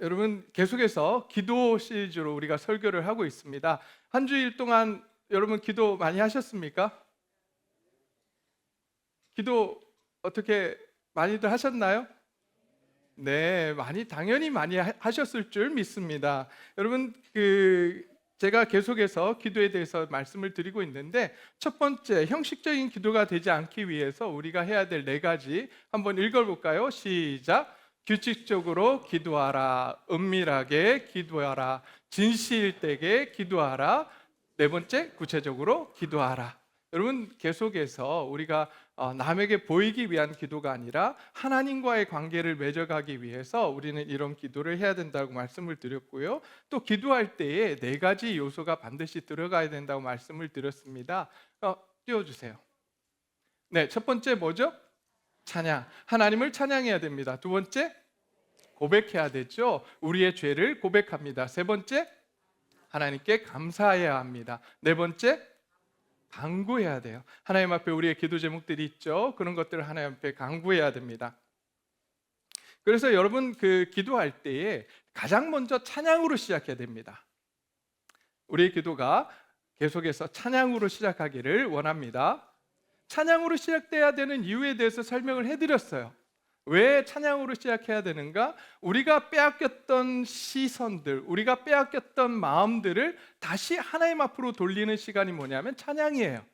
여러분 계속해서 기도 시리즈로 우리가 설교를 하고 있습니다. 한 주일 동안 여러분 기도 많이 하셨습니까? 기도 어떻게 많이들 하셨나요? 네, 당연히 많이 하셨을 줄 믿습니다. 여러분 제가 계속해서 기도에 대해서 말씀을 드리고 있는데 첫 번째 형식적인 기도가 되지 않기 위해서 우리가 해야 될 네 가지 한번 읽어볼까요? 시작. 규칙적으로 기도하라. 은밀하게 기도하라. 진실되게 기도하라. 네 번째, 구체적으로 기도하라. 여러분 계속해서 우리가 남에게 보이기 위한 기도가 아니라 하나님과의 관계를 맺어가기 위해서 우리는 이런 기도를 해야 된다고 말씀을 드렸고요. 또 기도할 때에 네 가지 요소가 반드시 들어가야 된다고 말씀을 드렸습니다. 띄워주세요. 네, 첫 번째 뭐죠? 찬양. 하나님을 찬양해야 됩니다. 두 번째, 고백해야 되죠. 우리의 죄를 고백합니다. 세 번째, 하나님께 감사해야 합니다. 네 번째, 간구해야 돼요. 하나님 앞에 우리의 기도 제목들이 있죠. 그런 것들을 하나님 앞에 간구해야 됩니다. 그래서 여러분 기도할 때에 가장 먼저 찬양으로 시작해야 됩니다. 우리의 기도가 계속해서 찬양으로 시작하기를 원합니다. 찬양으로 시작돼야 되는 이유에 대해서 설명을 해드렸어요. 왜 찬양으로 시작해야 되는가? 우리가 빼앗겼던 시선들, 우리가 빼앗겼던 마음들을 다시 하나님 앞으로 돌리는 시간이 뭐냐면 찬양이에요.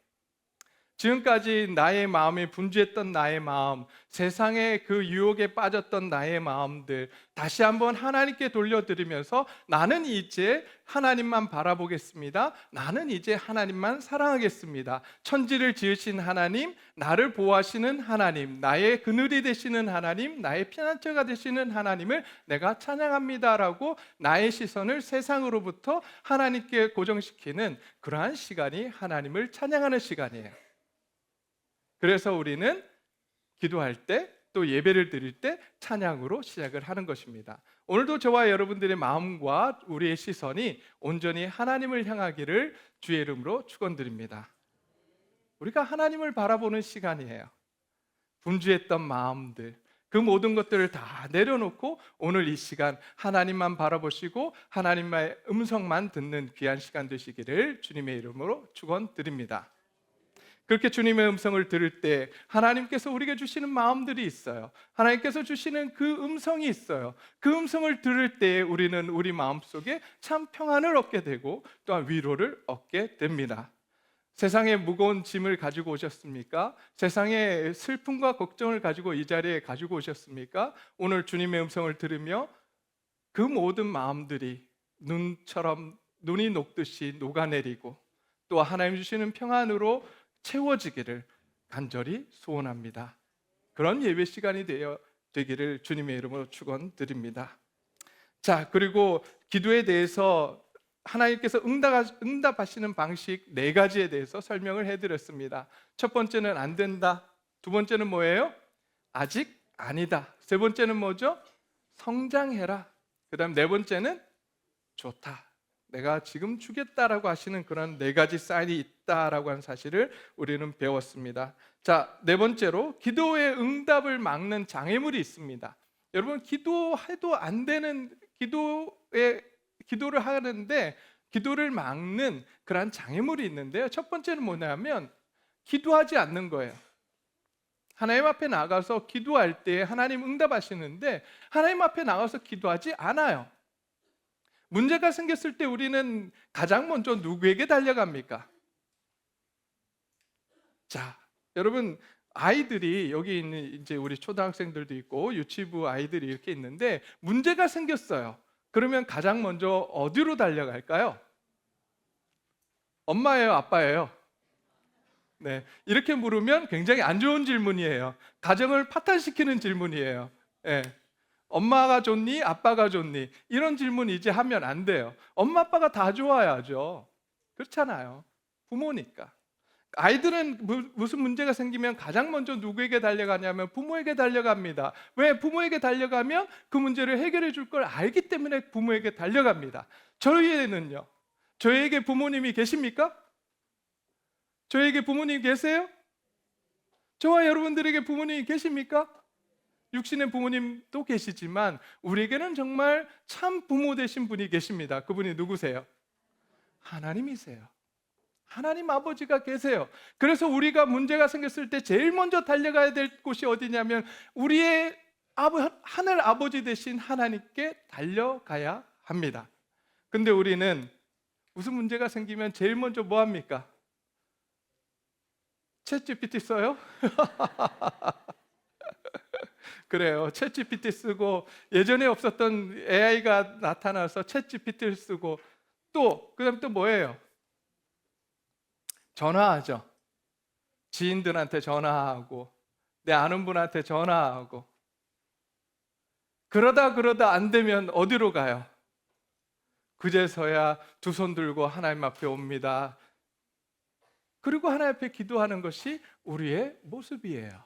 지금까지 나의 마음에 분주했던 나의 마음, 세상의 그 유혹에 빠졌던 나의 마음들 다시 한번 하나님께 돌려드리면서 나는 이제 하나님만 바라보겠습니다. 나는 이제 하나님만 사랑하겠습니다. 천지를 지으신 하나님, 나를 보호하시는 하나님, 나의 그늘이 되시는 하나님, 나의 피난처가 되시는 하나님을 내가 찬양합니다라고 나의 시선을 세상으로부터 하나님께 고정시키는 그러한 시간이 하나님을 찬양하는 시간이에요. 그래서 우리는 기도할 때 또 예배를 드릴 때 찬양으로 시작을 하는 것입니다. 오늘도 저와 여러분들의 마음과 우리의 시선이 온전히 하나님을 향하기를 주의 이름으로 축원드립니다. 우리가 하나님을 바라보는 시간이에요. 분주했던 마음들, 그 모든 것들을 다 내려놓고 오늘 이 시간 하나님만 바라보시고 하나님의 음성만 듣는 귀한 시간 되시기를 주님의 이름으로 축원드립니다. 그렇게 주님의 음성을 들을 때 하나님께서 우리에게 주시는 마음들이 있어요. 하나님께서 주시는 그 음성이 있어요. 그 음성을 들을 때 우리는 우리 마음속에 참 평안을 얻게 되고 또한 위로를 얻게 됩니다. 세상에 무거운 짐을 가지고 오셨습니까? 세상에 슬픔과 걱정을 가지고 이 자리에 가지고 오셨습니까? 오늘 주님의 음성을 들으며 그 모든 마음들이 눈이 녹듯이 녹아내리고 또 하나님 주시는 평안으로 채워지기를 간절히 소원합니다. 그런 예배 시간이 되기를 주님의 이름으로 축원드립니다. 자, 그리고 기도에 대해서 하나님께서 응답하시는 방식 네 가지에 대해서 설명을 해드렸습니다. 첫 번째는 안 된다. 두 번째는 뭐예요? 아직 아니다. 세 번째는 뭐죠? 성장해라. 그 다음 네 번째는 좋다. 내가 지금 주겠다라고 하시는 그런 네 가지 사인이 있다라고 하는 사실을 우리는 배웠습니다. 자, 네 번째로 기도의 응답을 막는 장애물이 있습니다. 여러분 기도해도 안 되는 기도를 하는데 기도를 막는 그런 장애물이 있는데요. 첫 번째는 뭐냐면 기도하지 않는 거예요. 하나님 앞에 나가서 기도할 때 하나님 응답하시는데 하나님 앞에 나가서 기도하지 않아요. 문제가 생겼을 때 우리는 가장 먼저 누구에게 달려갑니까? 자, 여러분 아이들이 여기 있는 이제 우리 초등학생들도 있고 유치부 아이들이 이렇게 있는데 문제가 생겼어요. 그러면 가장 먼저 어디로 달려갈까요? 엄마예요, 아빠예요? 네, 이렇게 물으면 굉장히 안 좋은 질문이에요. 가정을 파탄시키는 질문이에요. 네. 엄마가 좋니? 아빠가 좋니? 이런 질문 이제 하면 안 돼요. 엄마 아빠가 다 좋아야죠. 그렇잖아요. 부모니까. 아이들은 무슨 문제가 생기면 가장 먼저 누구에게 달려가냐면 부모에게 달려갑니다. 왜? 부모에게 달려가면 그 문제를 해결해 줄 걸 알기 때문에 부모에게 달려갑니다. 저희에는요. 저에게 부모님이 계십니까? 저에게 부모님 계세요? 저와 여러분들에게 부모님이 계십니까? 육신의 부모님도 계시지만 우리에게는 정말 참 부모 되신 분이 계십니다. 그분이 누구세요? 하나님이세요. 하나님 아버지가 계세요. 그래서 우리가 문제가 생겼을 때 제일 먼저 달려가야 될 곳이 어디냐면 우리의 하늘 아버지 되신 하나님께 달려가야 합니다. 근데 우리는 무슨 문제가 생기면 제일 먼저 뭐 합니까? 챗GPT 써요? 그래요. 챗GPT 쓰고 예전에 없었던 AI가 나타나서 챗GPT를 쓰고 그다음 또 뭐예요? 전화하죠. 지인들한테 전화하고 내 아는 분한테 전화하고 그러다 안 되면 어디로 가요? 그제서야 두 손 들고 하나님 앞에 옵니다. 그리고 하나님 앞에 기도하는 것이 우리의 모습이에요.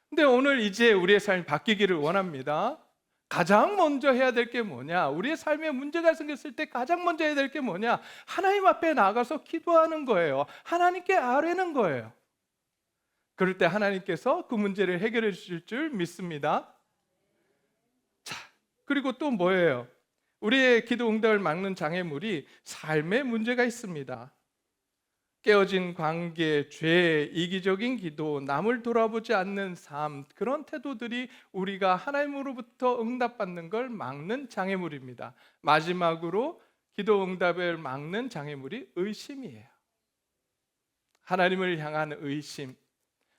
근데 오늘 이제 우리의 삶이 바뀌기를 원합니다. 가장 먼저 해야 될 게 뭐냐? 우리의 삶에 문제가 생겼을 때 가장 먼저 해야 될 게 뭐냐? 하나님 앞에 나가서 기도하는 거예요. 하나님께 아뢰는 거예요. 그럴 때 하나님께서 그 문제를 해결해 주실 줄 믿습니다. 자, 그리고 또 뭐예요? 우리의 기도 응답을 막는 장애물이 삶에 문제가 있습니다. 깨어진 관계, 죄, 이기적인 기도, 남을 돌아보지 않는 삶, 그런 태도들이 우리가 하나님으로부터 응답받는 걸 막는 장애물입니다. 마지막으로 기도 응답을 막는 장애물이 의심이에요. 하나님을 향한 의심,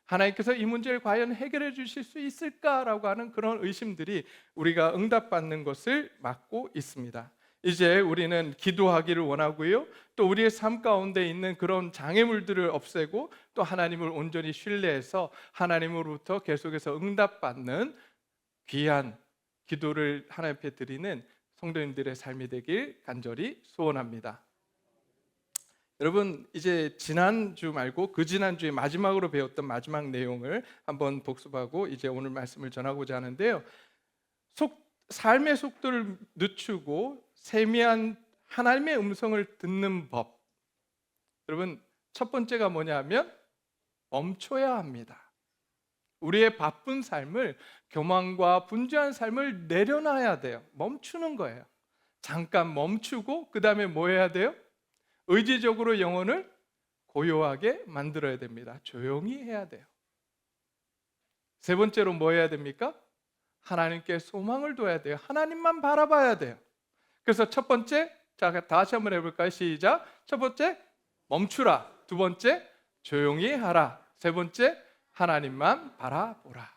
하나님께서 이 문제를 과연 해결해 주실 수 있을까라고 하는 그런 의심들이 우리가 응답받는 것을 막고 있습니다. 이제 우리는 기도하기를 원하고요, 또 우리의 삶 가운데 있는 그런 장애물들을 없애고 또 하나님을 온전히 신뢰해서 하나님으로부터 계속해서 응답받는 귀한 기도를 하나님 앞에 드리는 성도님들의 삶이 되길 간절히 소원합니다. 여러분, 이제 지난주 말고 그 지난주에 마지막으로 배웠던 마지막 내용을 한번 복습하고 이제 오늘 말씀을 전하고자 하는데요, 삶의 속도를 늦추고 세미한 하나님의 음성을 듣는 법. 여러분, 첫 번째가 뭐냐면 멈춰야 합니다. 우리의 바쁜 삶을, 교만과 분주한 삶을 내려놔야 돼요. 멈추는 거예요. 잠깐 멈추고 그 다음에 뭐 해야 돼요? 의지적으로 영혼을 고요하게 만들어야 됩니다. 조용히 해야 돼요. 세 번째로 뭐 해야 됩니까? 하나님께 소망을 둬야 돼요. 하나님만 바라봐야 돼요. 그래서 첫 번째, 자, 다시 한번 해볼까요? 시작. 첫 번째, 멈추라. 두 번째, 조용히 하라. 세 번째, 하나님만 바라보라.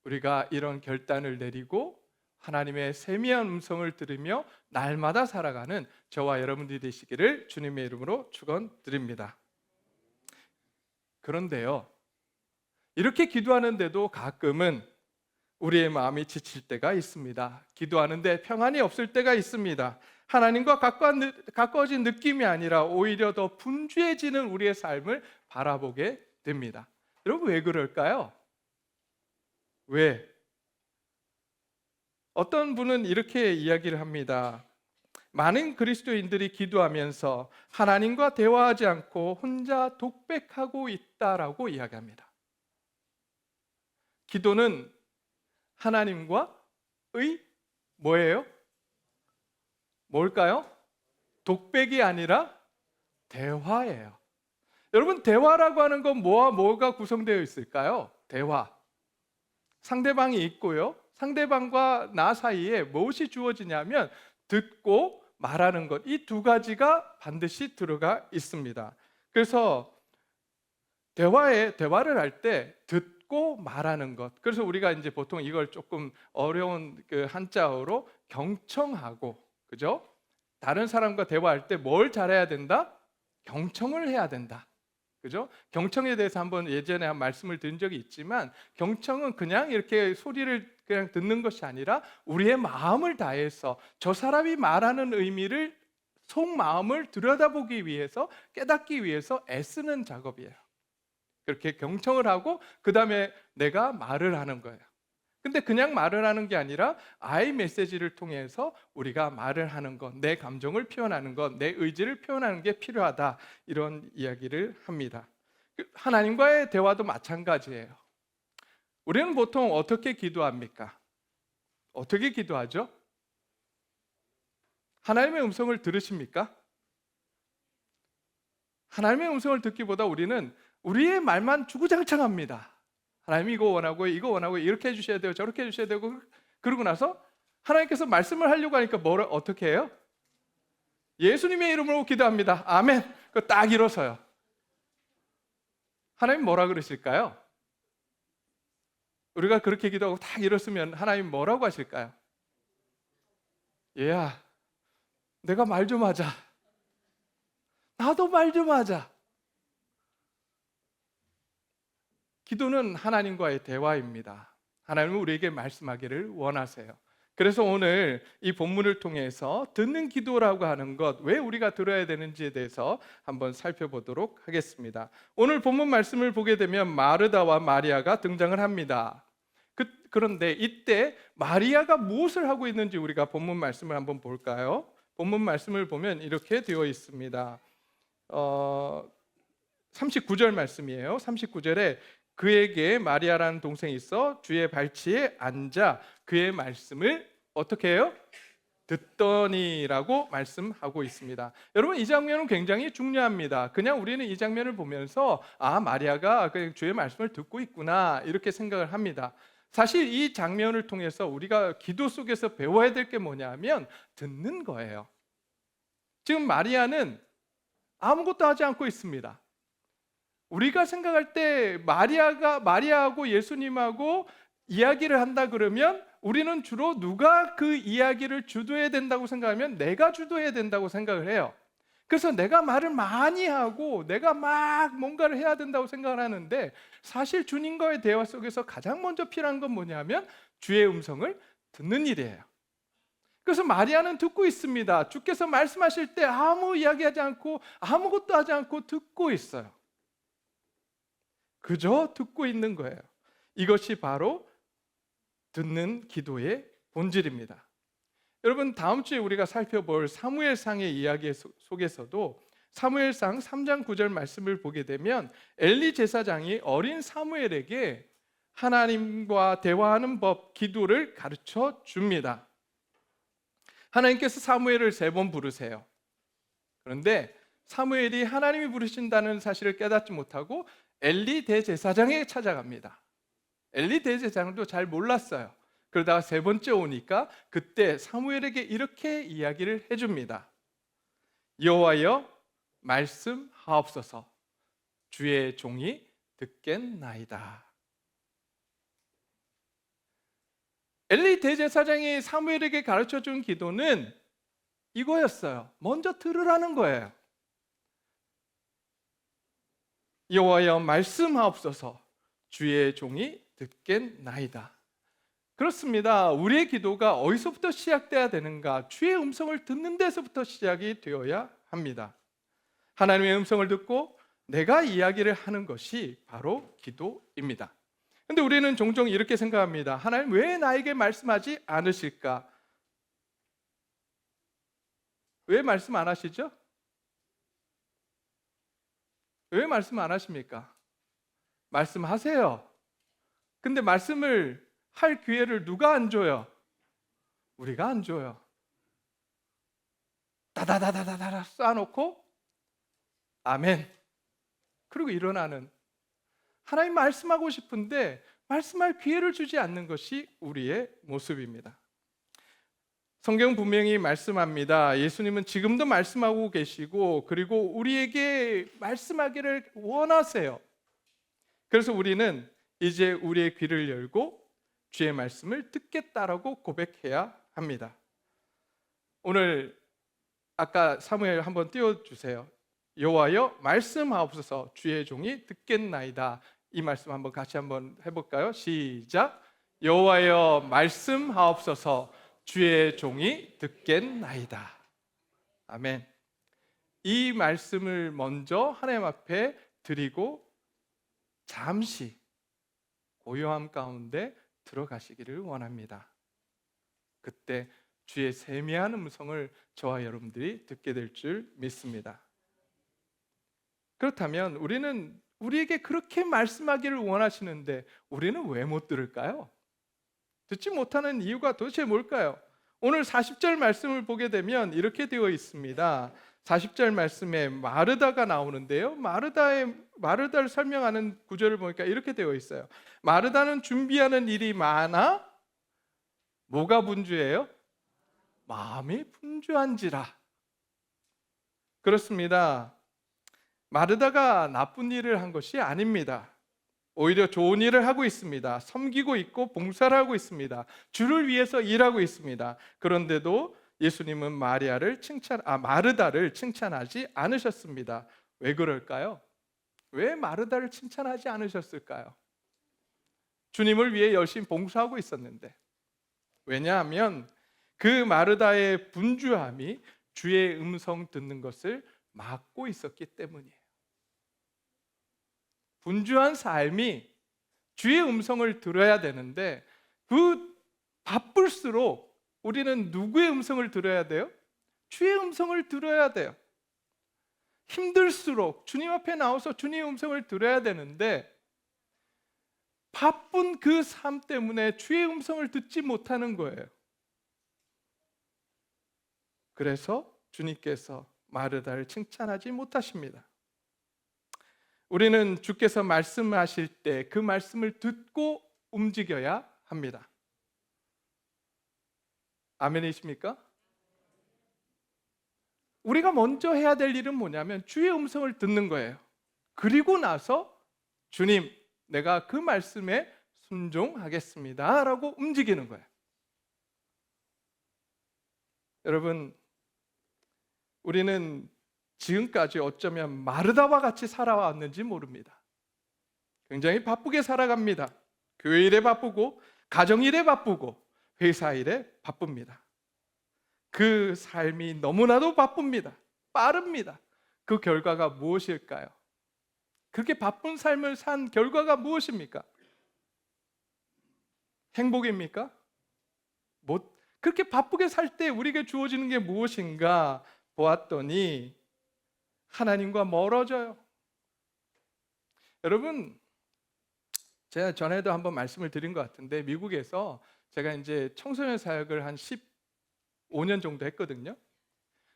우리가 이런 결단을 내리고 하나님의 세미한 음성을 들으며 날마다 살아가는 저와 여러분들이 되시기를 주님의 이름으로 축원드립니다. 그런데요, 이렇게 기도하는데도 가끔은 우리의 마음이 지칠 때가 있습니다. 기도하는데 평안이 없을 때가 있습니다. 하나님과 가까워진 느낌이 아니라 오히려 더 분주해지는 우리의 삶을 바라보게 됩니다. 여러분, 왜 그럴까요? 왜? 어떤 분은 이렇게 이야기를 합니다. 많은 그리스도인들이 기도하면서 하나님과 대화하지 않고 혼자 독백하고 있다라고 이야기합니다. 기도는 하나님과의 뭐예요? 뭘까요? 독백이 아니라 대화예요. 여러분, 대화라고 하는 건 뭐와 뭐가 구성되어 있을까요? 대화. 상대방이 있고요, 상대방과 나 사이에 무엇이 주어지냐면 듣고 말하는 것, 이 두 가지가 반드시 들어가 있습니다. 그래서 대화를 할 때 듣고 말하는 것, 그래서 우리가 이제 보통 이걸 조금 어려운 그 한자어로 경청하고, 그죠? 다른 사람과 대화할 때 뭘 잘해야 된다? 경청을 해야 된다. 그죠? 경청에 대해서 한번 예전에 한 말씀을 드린 적이 있지만, 경청은 그냥 이렇게 소리를 그냥 듣는 것이 아니라 우리의 마음을 다해서 저 사람이 말하는 의미를, 속마음을 들여다보기 위해서, 깨닫기 위해서 애쓰는 작업이에요. 그렇게 경청을 하고 그 다음에 내가 말을 하는 거예요. 근데 그냥 말을 하는 게 아니라 아이 메시지를 통해서 우리가 말을 하는 것, 내 감정을 표현하는 것, 내 의지를 표현하는 게 필요하다, 이런 이야기를 합니다. 하나님과의 대화도 마찬가지예요. 우리는 보통 어떻게 기도합니까? 어떻게 기도하죠? 하나님의 음성을 들으십니까? 하나님의 음성을 듣기보다 우리는 우리의 말만 주구장창합니다. 하나님 이거 원하고 이렇게 해주셔야 되고 저렇게 해주셔야 되고, 그러고 나서 하나님께서 말씀을 하려고 하니까 어떻게 해요? 예수님의 이름으로 기도합니다. 아멘. 그거 딱 일어서요. 하나님 뭐라 그러실까요? 우리가 그렇게 기도하고 딱 일었으면 하나님 뭐라고 하실까요? 얘야, 내가 말 좀 하자. 나도 말 좀 하자. 기도는 하나님과의 대화입니다. 하나님은 우리에게 말씀하기를 원하세요. 그래서 오늘 이 본문을 통해서 듣는 기도라고 하는 것, 왜 우리가 들어야 되는지에 대해서 한번 살펴보도록 하겠습니다. 오늘 본문 말씀을 보게 되면 마르다와 마리아가 등장을 합니다. 그런데 이때 마리아가 무엇을 하고 있는지 우리가 본문 말씀을 한번 볼까요? 본문 말씀을 보면 이렇게 되어 있습니다. 39절 말씀이에요. 39절에 그에게 마리아라는 동생이 있어 주의 발치에 앉아 그의 말씀을 어떻게 해요? 듣더니라고 말씀하고 있습니다. 여러분, 이 장면은 굉장히 중요합니다. 그냥 우리는 이 장면을 보면서 마리아가 주의 말씀을 듣고 있구나 이렇게 생각을 합니다. 사실 이 장면을 통해서 우리가 기도 속에서 배워야 될 게 뭐냐면 듣는 거예요. 지금 마리아는 아무것도 하지 않고 있습니다. 우리가 생각할 때 마리아하고 예수님하고 이야기를 한다 그러면 우리는 주로 누가 그 이야기를 주도해야 된다고 생각하면 내가 주도해야 된다고 생각을 해요. 그래서 내가 말을 많이 하고 내가 막 뭔가를 해야 된다고 생각을 하는데, 사실 주님과의 대화 속에서 가장 먼저 필요한 건 뭐냐면 주의 음성을 듣는 일이에요. 그래서 마리아는 듣고 있습니다. 주께서 말씀하실 때 아무 이야기하지 않고 아무것도 하지 않고 듣고 있어요. 그저 듣고 있는 거예요. 이것이 바로 듣는 기도의 본질입니다. 여러분, 다음 주에 우리가 살펴볼 사무엘상의 이야기 속에서도 사무엘상 3장 9절 말씀을 보게 되면 엘리 제사장이 어린 사무엘에게 하나님과 대화하는 법, 기도를 가르쳐 줍니다. 하나님께서 사무엘을 3번 부르세요. 그런데 사무엘이 하나님이 부르신다는 사실을 깨닫지 못하고 엘리 대제사장에게 찾아갑니다. 엘리 대제사장도 잘 몰랐어요. 그러다가 3번째 오니까 그때 사무엘에게 이렇게 이야기를 해줍니다. 여호와여 말씀하옵소서 주의 종이 듣겠나이다. 엘리 대제사장이 사무엘에게 가르쳐준 기도는 이거였어요. 먼저 들으라는 거예요. 여호와여 말씀하옵소서 주의 종이 듣겠나이다. 그렇습니다. 우리의 기도가 어디서부터 시작돼야 되는가? 주의 음성을 듣는 데서부터 시작이 되어야 합니다. 하나님의 음성을 듣고 내가 이야기를 하는 것이 바로 기도입니다. 그런데 우리는 종종 이렇게 생각합니다. 하나님 왜 나에게 말씀하지 않으실까? 왜 말씀 안 하시죠? 왜 말씀 안 하십니까? 말씀하세요. 근데 말씀을 할 기회를 누가 안 줘요? 우리가 안 줘요. 다다다다다다 쌓아놓고 아멘. 그리고 일어나는, 하나님 말씀하고 싶은데 말씀할 기회를 주지 않는 것이 우리의 모습입니다. 성경 분명히 말씀합니다. 예수님은 지금도 말씀하고 계시고 그리고 우리에게 말씀하기를 원하세요. 그래서 우리는 이제 우리의 귀를 열고 주의 말씀을 듣겠다라고 고백해야 합니다. 오늘 아까 사무엘 한번 띄워주세요. 여호와여 말씀하옵소서 주의 종이 듣겠나이다. 이 말씀 한번 같이 한번 해볼까요? 시작. 여호와여 말씀하옵소서 주의 종이 듣겠나이다. 아멘. 이 말씀을 먼저 하나님 앞에 드리고 잠시 고요함 가운데 들어가시기를 원합니다. 그때 주의 세미한 음성을 저와 여러분들이 듣게 될 줄 믿습니다. 그렇다면 우리는 우리에게 그렇게 말씀하기를 원하시는데 우리는 왜 못 들을까요? 듣지 못하는 이유가 도대체 뭘까요? 오늘 40절 말씀을 보게 되면 이렇게 되어 있습니다. 40절 말씀에 마르다가 나오는데요. 마르다를 설명하는 구절을 보니까 이렇게 되어 있어요. 마르다는 준비하는 일이 많아 뭐가 분주해요? 마음이 분주한지라. 그렇습니다. 마르다가 나쁜 일을 한 것이 아닙니다. 오히려 좋은 일을 하고 있습니다. 섬기고 있고 봉사를 하고 있습니다. 주를 위해서 일하고 있습니다. 그런데도 예수님은 마르다를 칭찬하지 않으셨습니다. 왜 그럴까요? 왜 마르다를 칭찬하지 않으셨을까요? 주님을 위해 열심히 봉사하고 있었는데. 왜냐하면 그 마르다의 분주함이 주의 음성 듣는 것을 막고 있었기 때문이에요. 분주한 삶이 주의 음성을 들어야 되는데 그 바쁠수록 우리는 누구의 음성을 들어야 돼요? 주의 음성을 들어야 돼요. 힘들수록 주님 앞에 나와서 주님의 음성을 들어야 되는데 바쁜 그 삶 때문에 주의 음성을 듣지 못하는 거예요. 그래서 주님께서 마르다를 칭찬하지 못하십니다. 우리는 주께서 말씀하실 때 그 말씀을 듣고 움직여야 합니다. 아멘이십니까? 우리가 먼저 해야 될 일은 뭐냐면 주의 음성을 듣는 거예요. 그리고 나서 주님, 내가 그 말씀에 순종하겠습니다 라고 움직이는 거예요. 여러분, 우리는 지금까지 어쩌면 마르다와 같이 살아왔는지 모릅니다. 굉장히 바쁘게 살아갑니다. 교회 일에 바쁘고 가정 일에 바쁘고 회사 일에 바쁩니다. 그 삶이 너무나도 바쁩니다. 빠릅니다. 그 결과가 무엇일까요? 그렇게 바쁜 삶을 산 결과가 무엇입니까? 행복입니까? 그렇게 바쁘게 살 때 우리에게 주어지는 게 무엇인가 보았더니 하나님과 멀어져요. 여러분, 제가 전에도 한번 말씀을 드린 것 같은데 미국에서 제가 이제 청소년 사역을 한 15년 정도 했거든요.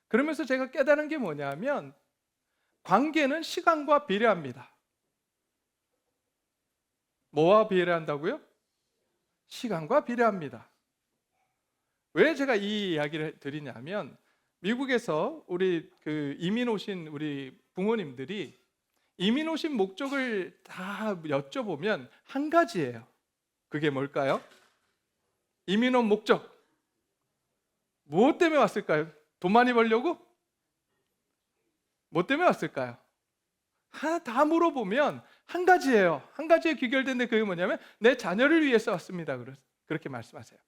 그러면서 제가 깨달은 게 뭐냐면 관계는 시간과 비례합니다. 뭐와 비례한다고요? 시간과 비례합니다. 왜 제가 이 이야기를 드리냐면 미국에서 우리 이민 오신 우리 부모님들이 이민 오신 목적을 다 여쭤보면 한 가지예요. 그게 뭘까요? 이민 온 목적. 무엇 때문에 왔을까요? 돈 많이 벌려고? 뭐 때문에 왔을까요? 다 물어보면 한 가지예요. 한 가지에 귀결되는데 그게 뭐냐면 내 자녀를 위해서 왔습니다. 그렇게 말씀하세요.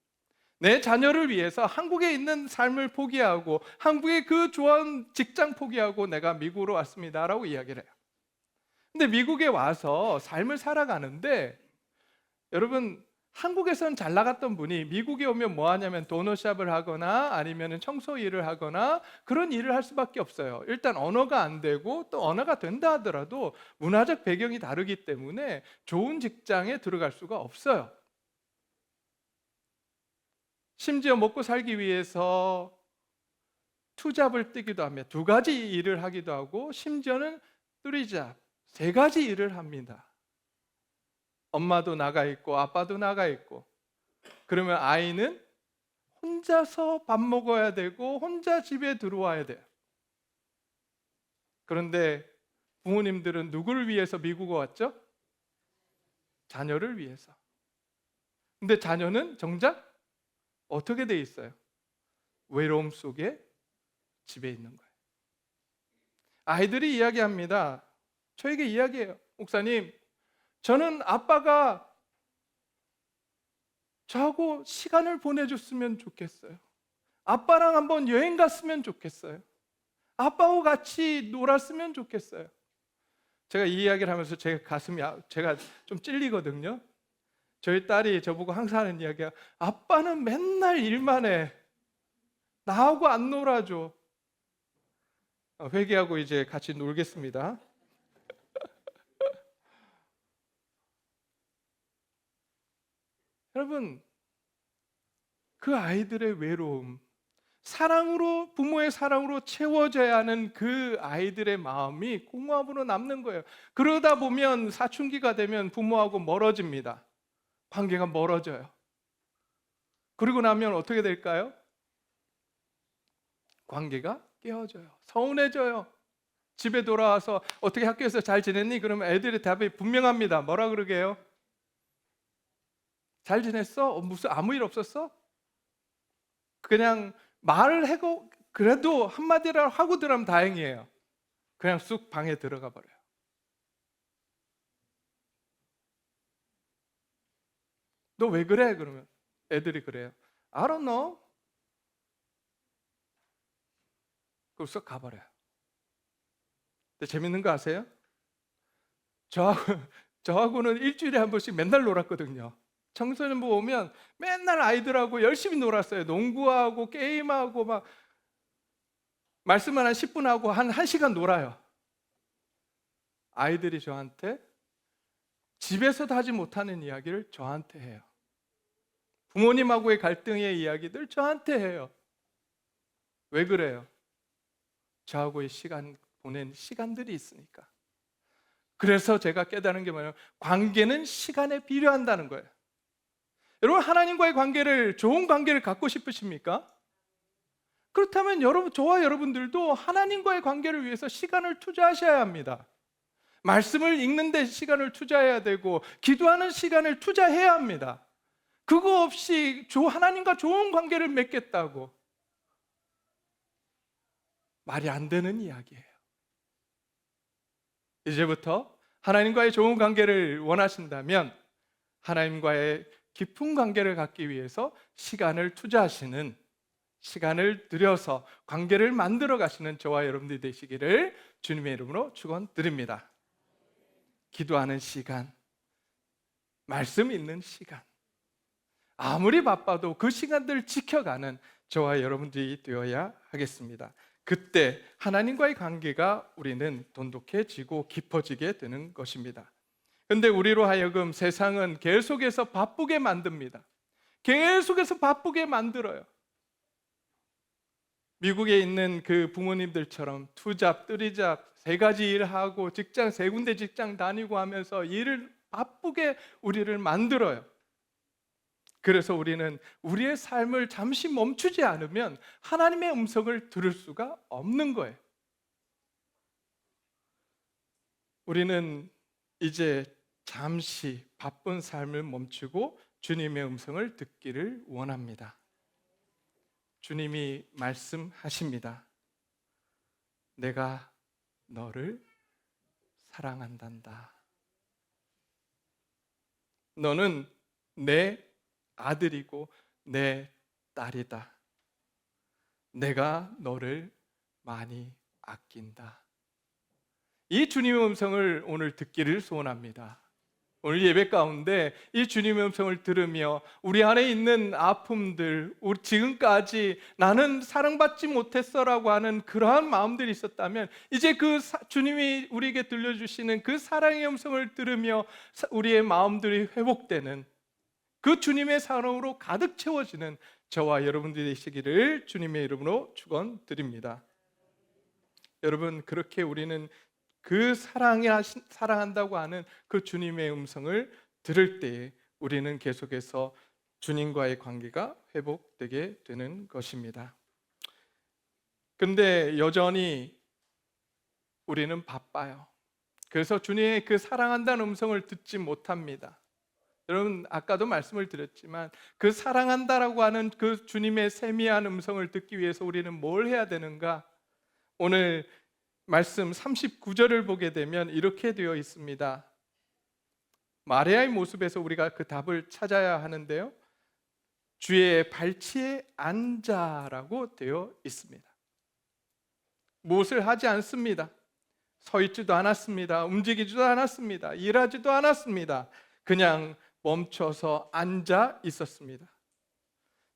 내 자녀를 위해서 한국에 있는 삶을 포기하고 한국의 그 좋은 직장 포기하고 내가 미국으로 왔습니다 라고 이야기를 해요. 근데 미국에 와서 삶을 살아가는데 여러분, 한국에서는 잘 나갔던 분이 미국에 오면 뭐 하냐면 도너샵을 하거나 아니면 청소 일을 하거나 그런 일을 할 수밖에 없어요. 일단 언어가 안 되고 또 언어가 된다 하더라도 문화적 배경이 다르기 때문에 좋은 직장에 들어갈 수가 없어요. 심지어 먹고 살기 위해서 투잡을 뛰기도 하며 2가지 일을 하기도 하고 심지어는 3잡, 3가지 일을 합니다. 엄마도 나가 있고 아빠도 나가 있고 그러면 아이는 혼자서 밥 먹어야 되고 혼자 집에 들어와야 돼요. 그런데 부모님들은 누구를 위해서 미국에 왔죠? 자녀를 위해서. 근데 자녀는 정작 어떻게 돼 있어요? 외로움 속에 집에 있는 거예요. 아이들이 이야기합니다. 저에게 이야기해요. 목사님, 저는 아빠가 저하고 시간을 보내줬으면 좋겠어요. 아빠랑 한번 여행 갔으면 좋겠어요. 아빠하고 같이 놀았으면 좋겠어요. 제가 이 이야기를 하면서 제 가슴이 제가 좀 찔리거든요. 저희 딸이 저보고 항상 하는 이야기가 아빠는 맨날 일만 해. 나하고 안 놀아줘. 회개하고 이제 같이 놀겠습니다. 여러분, 그 아이들의 외로움, 사랑으로, 부모의 사랑으로 채워져야 하는 그 아이들의 마음이 공허함으로 남는 거예요. 그러다 보면 사춘기가 되면 부모하고 멀어집니다. 관계가 멀어져요. 그리고 나면 어떻게 될까요? 관계가 깨어져요. 서운해져요. 집에 돌아와서 어떻게 학교에서 잘 지냈니? 그러면 애들의 답이 분명합니다. 뭐라 그러게요? 잘 지냈어? 무슨 아무 일 없었어? 그냥 말을 하고 그래도 한마디라도 하고 들으면 다행이에요. 그냥 쑥 방에 들어가 버려요. 너 왜 그래? 그러면 애들이 그래요. I don't know. 그럼 쑥 가버려요. 근데 재밌는 거 아세요? 저하고는 일주일에 한 번씩 맨날 놀았거든요. 청소년부 오면 맨날 아이들하고 열심히 놀았어요. 농구하고 게임하고 막 말씀만 한 10분 하고 한 1시간 놀아요. 아이들이 저한테 집에서도 하지 못하는 이야기를 저한테 해요. 부모님하고의 갈등의 이야기들 저한테 해요. 왜 그래요? 저하고의 시간 보낸 시간들이 있으니까. 그래서 제가 깨달은 게 뭐냐면 관계는 시간에 필요한다는 거예요. 여러분, 하나님과의 관계를, 좋은 관계를 갖고 싶으십니까? 그렇다면 저와 여러분들도 하나님과의 관계를 위해서 시간을 투자하셔야 합니다. 말씀을 읽는 데 시간을 투자해야 되고 기도하는 시간을 투자해야 합니다. 그거 없이 하나님과 좋은 관계를 맺겠다고 말이 안 되는 이야기예요. 이제부터 하나님과의 좋은 관계를 원하신다면 하나님과의 깊은 관계를 갖기 위해서 시간을 투자하시는, 시간을 들여서 관계를 만들어 가시는 저와 여러분들이 되시기를 주님의 이름으로 축원드립니다. 기도하는 시간, 말씀 읽는 시간, 아무리 바빠도 그 시간들을 지켜가는 저와 여러분들이 되어야 하겠습니다. 그때 하나님과의 관계가 우리는 돈독해지고 깊어지게 되는 것입니다. 그런데 우리로 하여금 세상은 계속해서 바쁘게 만듭니다. 계속해서 바쁘게 만들어요. 미국에 있는 그 부모님들처럼 투잡, 쓰리잡, 3가지 일하고 직장, 3군데 직장 다니고 하면서 일을 바쁘게 우리를 만들어요. 그래서 우리는 우리의 삶을 잠시 멈추지 않으면 하나님의 음성을 들을 수가 없는 거예요. 우리는 이제 잠시 바쁜 삶을 멈추고 주님의 음성을 듣기를 원합니다. 주님이 말씀하십니다. 내가 너를 사랑한단다. 너는 내 아들이고 내 딸이다. 내가 너를 많이 아낀다. 이 주님의 음성을 오늘 듣기를 소원합니다. 오늘 예배 가운데 이 주님의 음성을 들으며 우리 안에 있는 아픔들, 지금까지 나는 사랑받지 못했어라고 하는 그러한 마음들이 있었다면 이제 그 주님이 우리에게 들려주시는 그 사랑의 음성을 들으며 우리의 마음들이 회복되는 그 주님의 사랑으로 가득 채워지는 저와 여러분들이 되시기를 주님의 이름으로 축원드립니다. 여러분, 그렇게 우리는 그 사랑한다고 하는 그 주님의 음성을 들을 때에 우리는 계속해서 주님과의 관계가 회복되게 되는 것입니다. 근데 여전히 우리는 바빠요. 그래서 주님의 그 사랑한다는 음성을 듣지 못합니다. 여러분, 아까도 말씀을 드렸지만 그 사랑한다라고 하는 그 주님의 세미한 음성을 듣기 위해서 우리는 뭘 해야 되는가? 오늘 말씀 39절을 보게 되면 이렇게 되어 있습니다. 마리아의 모습에서 우리가 그 답을 찾아야 하는데요, 주의 발치에 앉아라고 되어 있습니다. 무엇을 하지 않습니다. 서 있지도 않았습니다. 움직이지도 않았습니다. 일하지도 않았습니다. 그냥 멈춰서 앉아 있었습니다.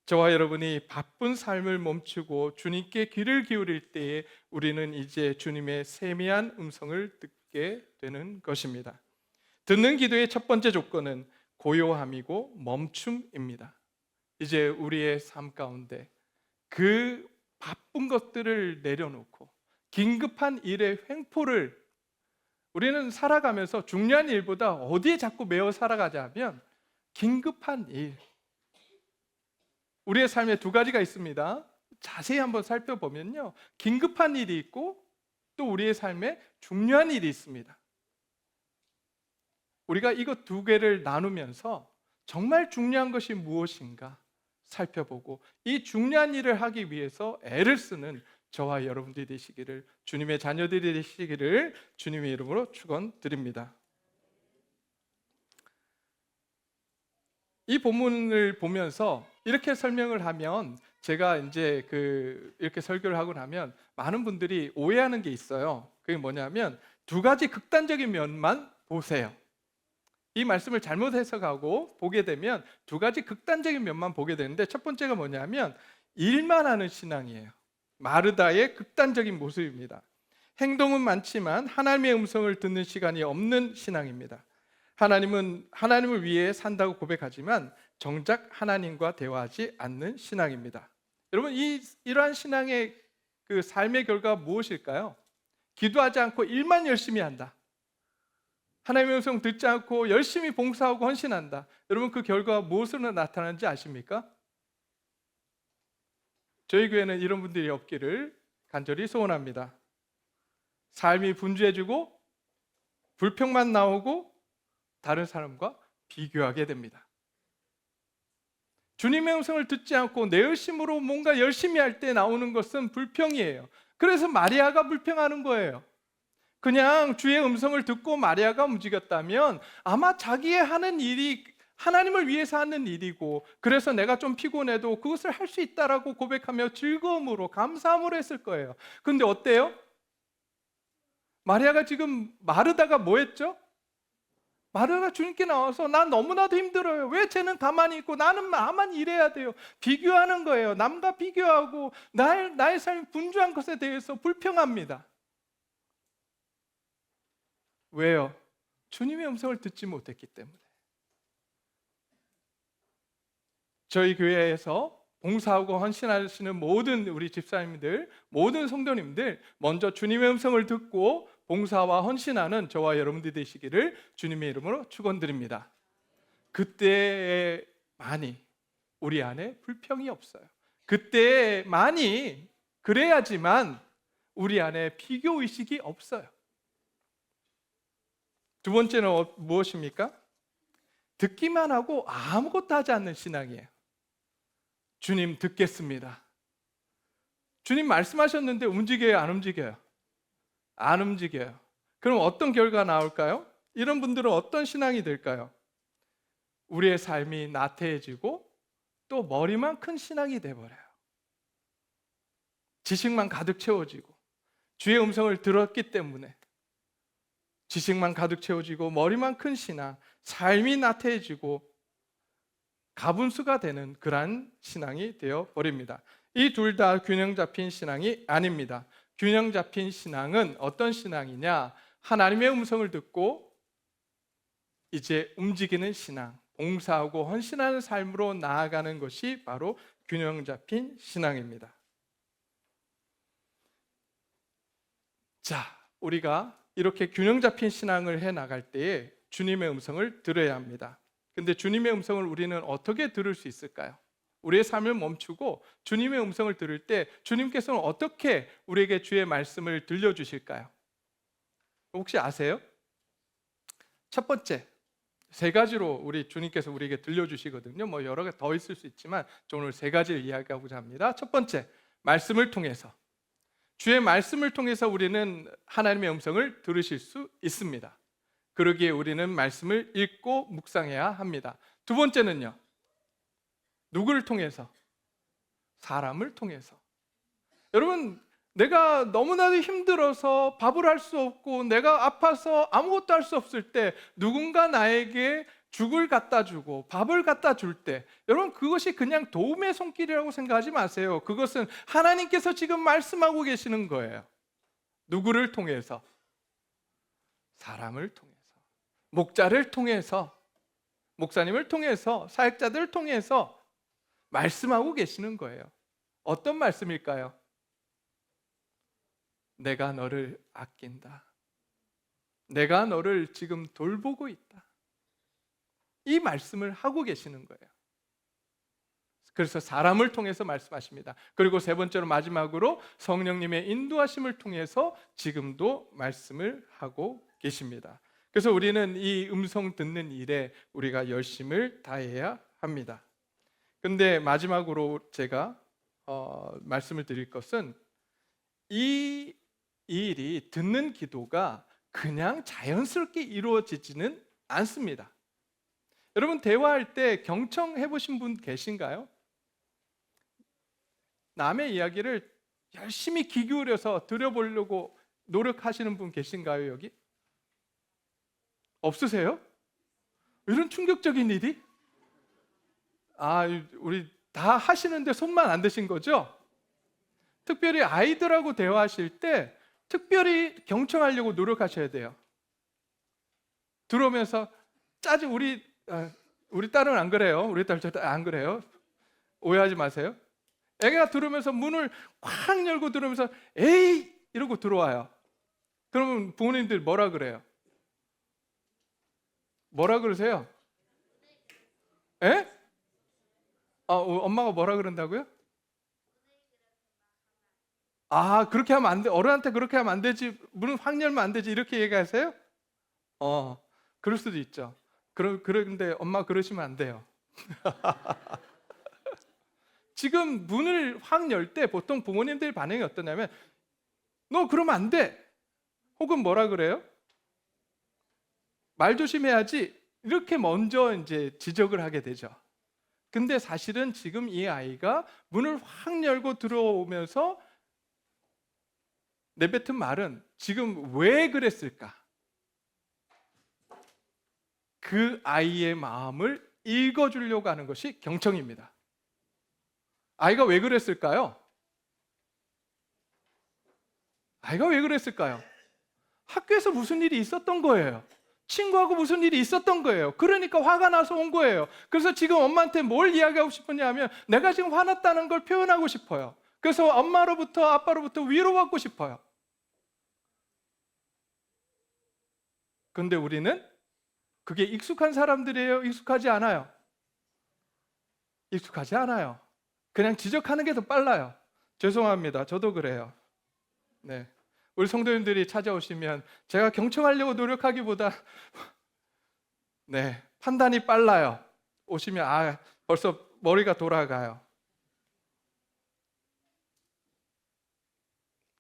저와 여러분이 바쁜 삶을 멈추고 주님께 귀를 기울일 때에 우리는 이제 주님의 세미한 음성을 듣게 되는 것입니다. 듣는 기도의 첫 번째 조건은 고요함이고 멈춤입니다. 이제 우리의 삶 가운데 그 바쁜 것들을 내려놓고 긴급한 일의 횡포를, 우리는 살아가면서 중요한 일보다 어디에 자꾸 매여 살아가자면 긴급한 일. 우리의 삶에 두 가지가 있습니다. 자세히 한번 살펴보면요, 긴급한 일이 있고 또 우리의 삶에 중요한 일이 있습니다. 우리가 이것 두 개를 나누면서 정말 중요한 것이 무엇인가 살펴보고 이 중요한 일을 하기 위해서 애를 쓰는 저와 여러분들이 되시기를, 주님의 자녀들이 되시기를 주님의 이름으로 축원드립니다. 이 본문을 보면서 이렇게 설명을 하면, 제가 이제 이렇게 설교를 하고 나면 많은 분들이 오해하는 게 있어요. 그게 뭐냐면 두 가지 극단적인 면만 보세요. 이 말씀을 잘못 해석하고 보게 되면 두 가지 극단적인 면만 보게 되는데, 첫 번째가 뭐냐면 일만 하는 신앙이에요. 마르다의 극단적인 모습입니다. 행동은 많지만 하나님의 음성을 듣는 시간이 없는 신앙입니다. 하나님을 위해 산다고 고백하지만 정작 하나님과 대화하지 않는 신앙입니다. 여러분, 이러한 신앙의 그 삶의 결과가 무엇일까요? 기도하지 않고 일만 열심히 한다. 하나님의 음성 듣지 않고 열심히 봉사하고 헌신한다. 여러분, 그 결과가 무엇으로 나타나는지 아십니까? 저희 교회는 이런 분들이 없기를 간절히 소원합니다. 삶이 분주해지고 불평만 나오고 다른 사람과 비교하게 됩니다. 주님의 음성을 듣지 않고 내 열심으로 뭔가 열심히 할 때 나오는 것은 불평이에요. 그래서 마리아가 불평하는 거예요. 그냥 주의 음성을 듣고 마리아가 움직였다면 아마 자기의 하는 일이 하나님을 위해서 하는 일이고, 그래서 내가 좀 피곤해도 그것을 할 수 있다라고 고백하며 즐거움으로 감사함으로 했을 거예요. 그런데 어때요? 마리아가 지금 마르다가 뭐 했죠? 마르다가 주님께 나와서 난 너무나도 힘들어요. 왜 쟤는 가만히 있고 나는 나만 일해야 돼요. 비교하는 거예요. 남과 비교하고 나의 삶이 분주한 것에 대해서 불평합니다. 왜요? 주님의 음성을 듣지 못했기 때문에. 저희 교회에서 봉사하고 헌신하시는 모든 우리 집사님들, 모든 성도님들, 먼저 주님의 음성을 듣고 봉사와 헌신하는 저와 여러분들이 되시기를 주님의 이름으로 축원드립니다. 그때 많이 우리 안에 불평이 없어요. 그때 많이 그래야지만 우리 안에 비교의식이 없어요. 두 번째는 무엇입니까? 듣기만 하고 아무것도 하지 않는 신앙이에요. 주님 듣겠습니다. 주님 말씀하셨는데 움직여요, 안 움직여요? 안 움직여요. 그럼 어떤 결과가 나올까요? 이런 분들은 어떤 신앙이 될까요? 우리의 삶이 나태해지고 또 머리만 큰 신앙이 돼버려요. 지식만 가득 채워지고 주의 음성을 들었기 때문에 지식만 가득 채워지고 머리만 큰 신앙, 삶이 나태해지고 가분수가 되는 그러한 신앙이 되어버립니다. 이 둘 다 균형 잡힌 신앙이 아닙니다. 균형 잡힌 신앙은 어떤 신앙이냐? 하나님의 음성을 듣고 이제 움직이는 신앙, 봉사하고 헌신하는 삶으로 나아가는 것이 바로 균형 잡힌 신앙입니다. 자, 우리가 이렇게 균형 잡힌 신앙을 해 나갈 때에 주님의 음성을 들어야 합니다. 근데 주님의 음성을 우리는 어떻게 들을 수 있을까요? 우리의 삶을 멈추고 주님의 음성을 들을 때 주님께서는 어떻게 우리에게 주의 말씀을 들려주실까요? 혹시 아세요? 첫 번째, 세 가지로 우리 주님께서 우리에게 들려주시거든요. 뭐 여러 개 더 있을 수 있지만 저 오늘 세 가지를 이야기하고자 합니다. 첫 번째, 말씀을 통해서. 주의 말씀을 통해서 우리는 하나님의 음성을 들으실 수 있습니다. 그러기에 우리는 말씀을 읽고 묵상해야 합니다. 두 번째는요, 누구를 통해서? 사람을 통해서. 여러분, 내가 너무나도 힘들어서 밥을 할 수 없고 내가 아파서 아무것도 할 수 없을 때 누군가 나에게 죽을 갖다 주고 밥을 갖다 줄 때, 여러분, 그것이 그냥 도움의 손길이라고 생각하지 마세요. 그것은 하나님께서 지금 말씀하고 계시는 거예요. 누구를 통해서? 사람을 통해서, 목자를 통해서, 목사님을 통해서, 사역자들을 통해서 말씀하고 계시는 거예요. 어떤 말씀일까요? 내가 너를 아낀다. 내가 너를 지금 돌보고 있다. 이 말씀을 하고 계시는 거예요. 그래서 사람을 통해서 말씀하십니다. 그리고 세 번째로 마지막으로 성령님의 인도하심을 통해서 지금도 말씀을 하고 계십니다. 그래서 우리는 이 음성 듣는 일에 우리가 열심을 다해야 합니다. 근데 마지막으로 제가 말씀을 드릴 것은 이 일이, 듣는 기도가 그냥 자연스럽게 이루어지지는 않습니다. 여러분, 대화할 때 경청해 보신 분 계신가요? 남의 이야기를 열심히 귀 기울여서 들어보려고 노력하시는 분 계신가요, 여기? 없으세요? 이런 충격적인 일이? 우리 다 하시는데 손만 안 드신 거죠? 특별히 아이들하고 대화하실 때 특별히 경청하려고 노력하셔야 돼요. 들어오면서 우리 딸은 안 그래요. 우리 딸 절대 안 그래요. 오해하지 마세요. 애가 들어오면서 문을 콱 열고 들어오면서 에이! 이러고 들어와요. 그러면 부모님들 뭐라 그래요? 뭐라 그러세요? 에? 엄마가 뭐라 그런다고요? 그렇게 하면 안 돼. 어른한테 그렇게 하면 안 되지. 문을 확 열면 안 되지. 이렇게 얘기하세요? 그럴 수도 있죠. 그런데 엄마 그러시면 안 돼요. 지금 문을 확 열 때 보통 부모님들 반응이 어떠냐면 너 그러면 안 돼. 혹은 뭐라 그래요? 말 조심해야지. 이렇게 먼저 이제 지적을 하게 되죠. 근데 사실은 지금 이 아이가 문을 확 열고 들어오면서 내뱉은 말은 지금 왜 그랬을까? 그 아이의 마음을 읽어주려고 하는 것이 경청입니다. 아이가 왜 그랬을까요? 아이가 왜 그랬을까요? 학교에서 무슨 일이 있었던 거예요. 친구하고 무슨 일이 있었던 거예요. 그러니까 화가 나서 온 거예요. 그래서 지금 엄마한테 뭘 이야기하고 싶었냐 하면 내가 지금 화났다는 걸 표현하고 싶어요. 그래서 엄마로부터 아빠로부터 위로받고 싶어요. 근데 우리는 그게 익숙한 사람들이에요? 익숙하지 않아요? 익숙하지 않아요. 그냥 지적하는 게 더 빨라요. 죄송합니다. 저도 그래요. 네. 우리 성도님들이 찾아오시면 제가 경청하려고 노력하기보다 판단이 빨라요. 오시면 벌써 머리가 돌아가요.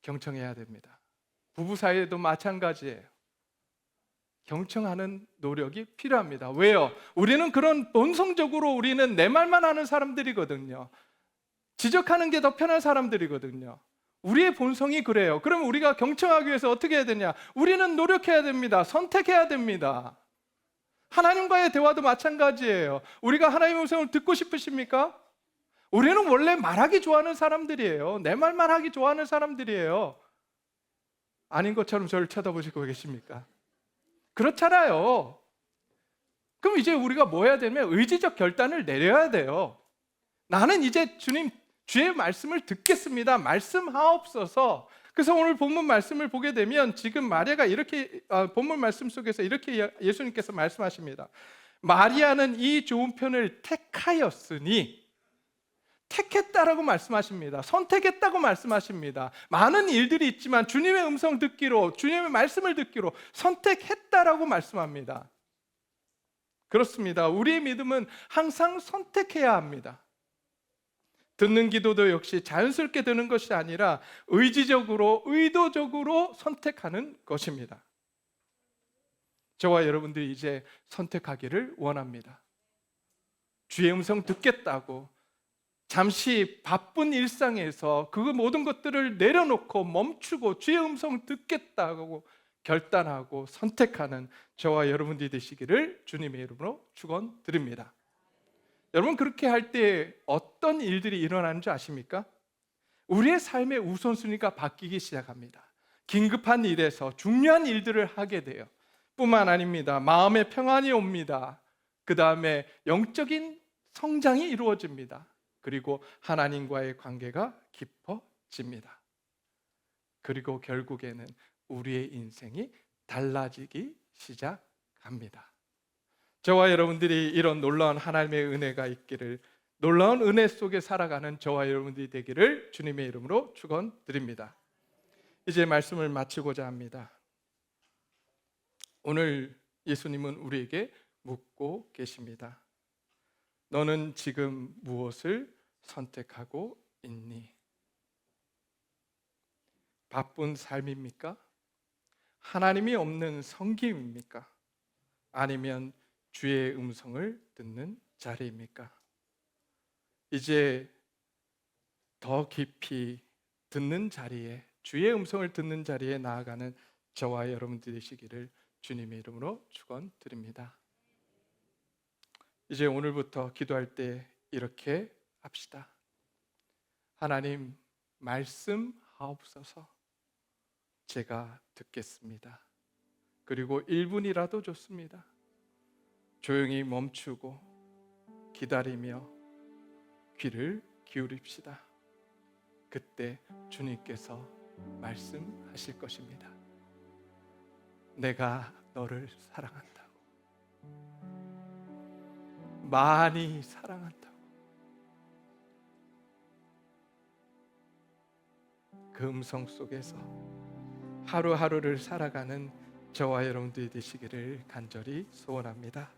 경청해야 됩니다. 부부 사이에도 마찬가지예요. 경청하는 노력이 필요합니다. 왜요? 우리는 그런 본성적으로 우리는 내 말만 하는 사람들이거든요. 지적하는 게 더 편한 사람들이거든요. 우리의 본성이 그래요. 그러면 우리가 경청하기 위해서 어떻게 해야 되냐? 우리는 노력해야 됩니다. 선택해야 됩니다. 하나님과의 대화도 마찬가지예요. 우리가 하나님의 음성을 듣고 싶으십니까? 우리는 원래 말하기 좋아하는 사람들이에요. 내 말만 하기 좋아하는 사람들이에요. 아닌 것처럼 저를 쳐다보시고 계십니까? 그렇잖아요. 그럼 이제 우리가 뭐 해야 되냐면 의지적 결단을 내려야 돼요. 나는 이제 주님 주의 말씀을 듣겠습니다. 말씀하옵소서. 그래서 오늘 본문 말씀을 보게 되면 지금 마리아가 이렇게 본문 말씀 속에서 이렇게 예수님께서 말씀하십니다. 마리아는 이 좋은 편을 택하였으니, 택했다라고 말씀하십니다. 선택했다고 말씀하십니다. 많은 일들이 있지만 주님의 음성 듣기로, 주님의 말씀을 듣기로 선택했다라고 말씀합니다. 그렇습니다. 우리의 믿음은 항상 선택해야 합니다. 듣는 기도도 역시 자연스럽게 되는 것이 아니라 의지적으로, 의도적으로 선택하는 것입니다. 저와 여러분들이 이제 선택하기를 원합니다. 주의 음성 듣겠다고 잠시 바쁜 일상에서 그 모든 것들을 내려놓고 멈추고 주의 음성 듣겠다고 결단하고 선택하는 저와 여러분들이 되시기를 주님의 이름으로 축원드립니다. 여러분, 그렇게 할 때 어떤 일들이 일어나는 줄 아십니까? 우리의 삶의 우선순위가 바뀌기 시작합니다. 긴급한 일에서 중요한 일들을 하게 돼요. 뿐만 아닙니다. 마음의 평안이 옵니다. 그 다음에 영적인 성장이 이루어집니다. 그리고 하나님과의 관계가 깊어집니다. 그리고 결국에는 우리의 인생이 달라지기 시작합니다. 저와 여러분들이 이런 놀라운 하나님의 은혜가 있기를, 놀라운 은혜 속에 살아가는 저와 여러분들이 되기를 주님의 이름으로 축원드립니다. 이제 말씀을 마치고자 합니다. 오늘 예수님은 우리에게 묻고 계십니다. 너는 지금 무엇을 선택하고 있니? 바쁜 삶입니까? 하나님이 없는 섬김입니까? 아니면 주의 음성을 듣는 자리입니까? 이제 더 깊이 듣는 자리에, 주의 음성을 듣는 자리에 나아가는 저와 여러분들 되시기를 주님의 이름으로 축원드립니다. 이제 오늘부터 기도할 때 이렇게 합시다. 하나님, 말씀하옵소서. 제가 듣겠습니다. 그리고 1분이라도 좋습니다. 조용히 멈추고 기다리며 귀를 기울입시다. 그때 주님께서 말씀하실 것입니다. 내가 너를 사랑한다고, 많이 사랑한다고. 그 음성 속에서 하루하루를 살아가는 저와 여러분들이 되시기를 간절히 소원합니다.